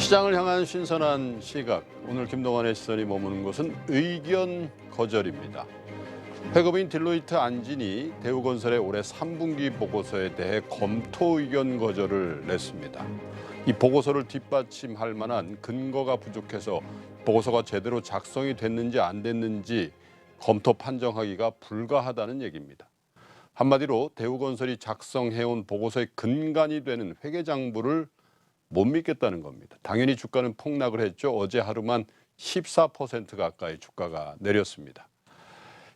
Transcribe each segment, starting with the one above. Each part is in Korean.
시장을 향한 신선한 시각. 오늘 김동완의 시선이 머무는 곳은 의견 거절입니다. 회급인 딜로이트 안진이 대우건설의 올해 3분기 보고서에 대해 검토 의견 거절을 냈습니다. 이 보고서를 뒷받침할 만한 근거가 부족해서 보고서가 제대로 작성이 됐는지 안 됐는지 검토 판정하기가 불가하다는 얘기입니다. 한마디로 대우건설이 작성해온 보고서의 근간이 되는 회계장부를 못 믿겠다는 겁니다. 당연히 주가는 폭락을 했죠. 어제 하루만 14% 가까이 주가가 내렸습니다.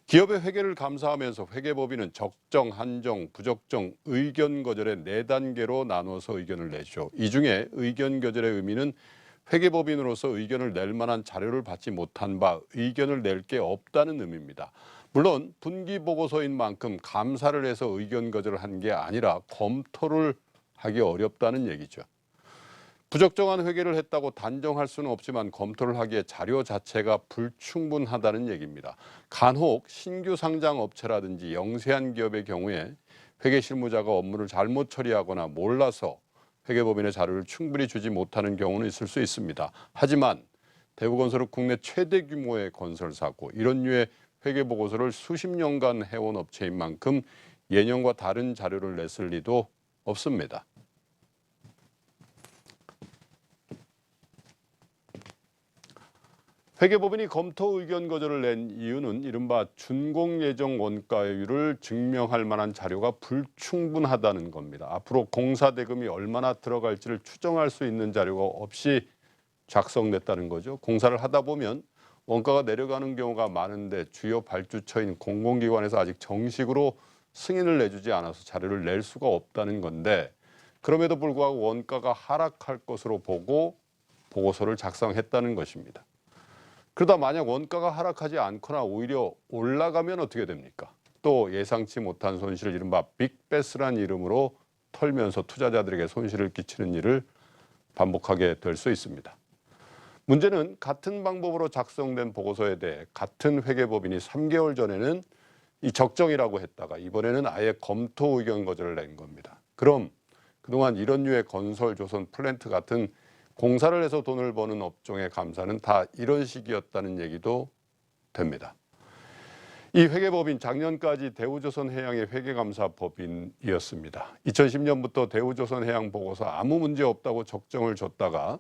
기업의 회계를 감사하면서 회계법인은 적정, 한정, 부적정, 의견 거절의 4단계로 나눠서 의견을 내죠. 이 중에 의견 거절의 의미는 회계법인으로서 의견을 낼 만한 자료를 받지 못한 바 의견을 낼 게 없다는 의미입니다. 물론 분기 보고서인 만큼 감사를 해서 의견 거절을 한 게 아니라 검토를 하기 어렵다는 얘기죠. 부적정한 회계를 했다고 단정할 수는 없지만 검토를 하기에 자료 자체가 불충분하다는 얘기입니다. 간혹 신규 상장 업체라든지 영세한 기업의 경우에 회계 실무자가 업무를 잘못 처리하거나 몰라서 회계법인의 자료를 충분히 주지 못하는 경우는 있을 수 있습니다. 하지만 대우건설은 국내 최대 규모의 건설사고 이런 류의 회계보고서를 수십 년간 해온 업체인 만큼 예년과 다른 자료를 냈을 리도 없습니다. 회계법인이 검토 의견 거절을 낸 이유는 이른바 준공예정 원가율을 증명할 만한 자료가 불충분하다는 겁니다. 앞으로 공사 대금이 얼마나 들어갈지를 추정할 수 있는 자료가 없이 작성됐다는 거죠. 공사를 하다 보면 원가가 내려가는 경우가 많은데 주요 발주처인 공공기관에서 아직 정식으로 승인을 내주지 않아서 자료를 낼 수가 없다는 건데 그럼에도 불구하고 원가가 하락할 것으로 보고 보고서를 작성했다는 것입니다. 그러다 만약 원가가 하락하지 않거나 오히려 올라가면 어떻게 됩니까? 또 예상치 못한 손실을 이른바 빅베스란 이름으로 털면서 투자자들에게 손실을 끼치는 일을 반복하게 될 수 있습니다. 문제는 같은 방법으로 작성된 보고서에 대해 같은 회계법인이 3개월 전에는 이 적정이라고 했다가 이번에는 아예 검토 의견 거절을 낸 겁니다. 그럼 그동안 이런 류의 건설, 조선, 플랜트 같은 공사를 해서 돈을 버는 업종의 감사는 다 이런 식이었다는 얘기도 됩니다. 이 회계법인 작년까지 대우조선해양의 회계감사법인이었습니다. 2010년부터 대우조선해양 보고서 아무 문제 없다고 적정을 줬다가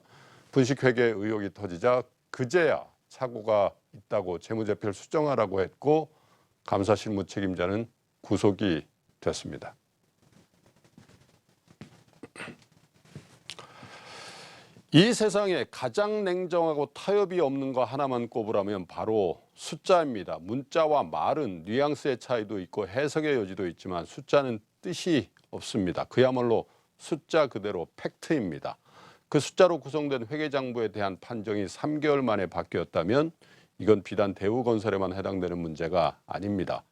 분식회계 의혹이 터지자 그제야 착오가 있다고 재무제표를 수정하라고 했고 감사 실무 책임자는 구속이 됐습니다. 이 세상에 가장 냉정하고 타협이 없는 거 하나만 꼽으라면 바로 숫자입니다. 문자와 말은 뉘앙스의 차이도 있고 해석의 여지도 있지만 숫자는 뜻이 없습니다. 그야말로 숫자 그대로 팩트입니다. 그 숫자로 구성된 회계장부에 대한 판정이 3개월 만에 바뀌었다면 이건 비단 대우건설에만 해당되는 문제가 아닙니다.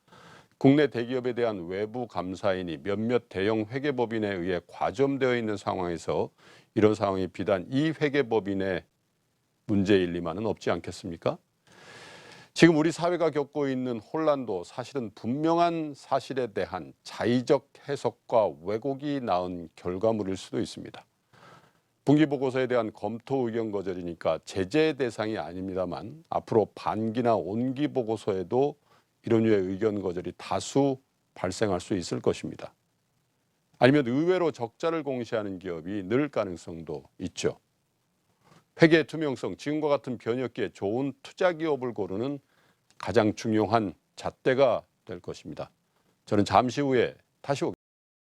국내 대기업에 대한 외부 감사인이 몇몇 대형 회계법인에 의해 과점되어 있는 상황에서 이런 상황이 비단 이 회계법인의 문제일 리만은 없지 않겠습니까? 지금 우리 사회가 겪고 있는 혼란도 사실은 분명한 사실에 대한 자의적 해석과 왜곡이 낳은 결과물일 수도 있습니다. 분기보고서에 대한 검토 의견 거절이니까 제재 대상이 아닙니다만 앞으로 반기나 온기보고서에도 이런 류의 의견 거절이 다수 발생할 수 있을 것입니다. 아니면 의외로 적자를 공시하는 기업이 늘 가능성도 있죠. 회계 투명성, 지금과 같은 변혁기에 좋은 투자 기업을 고르는 가장 중요한 잣대가 될 것입니다. 저는 잠시 후에 다시 오겠습니다.